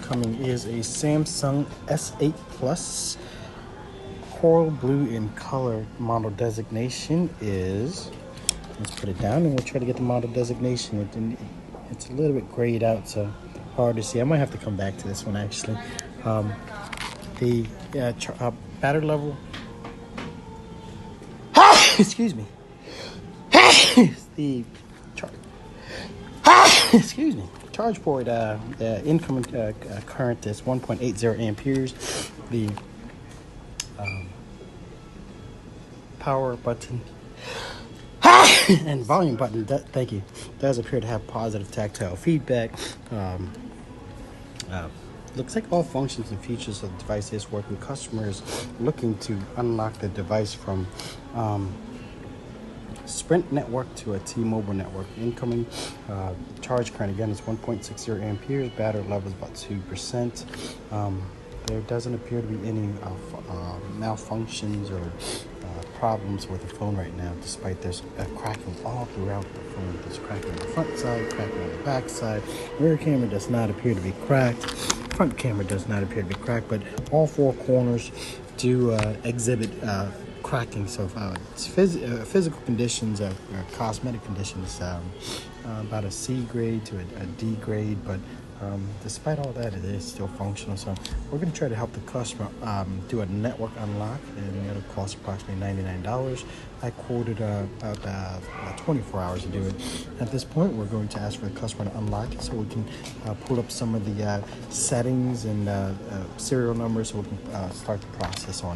incoming is a Samsung S8 Plus coral blue in color. Model designation is, let's put it down and we'll try to get the model designation. It's a little bit grayed out, so hard to see. I might have to come back to this one actually. The battery level, excuse me. The excuse me. Charge port incoming current is 1.80 amperes. The power button and volume button, thank you, does appear to have positive tactile feedback. Looks like all functions and features of the device is working. Customers looking to unlock the device from Sprint network to a T-Mobile network. Incoming charge current again is 1.60 amperes. Battery level is about 2%. There doesn't appear to be any malfunctions or problems with the phone right now, despite there's cracking all throughout the phone. There's cracking on the front side, cracking on the back side. Rear camera does not appear to be cracked. Front camera does not appear to be cracked, but all four corners do exhibit cracking. So it's physical conditions, cosmetic conditions, about a C grade to a D grade, but despite all that, it is still functional. So we're going to try to help the customer do a network unlock, and it'll cost approximately $99. I quoted about 24 hours to do it. At this point, we're going to ask for the customer to unlock it so we can pull up some of the settings and serial numbers so we can start the process on it.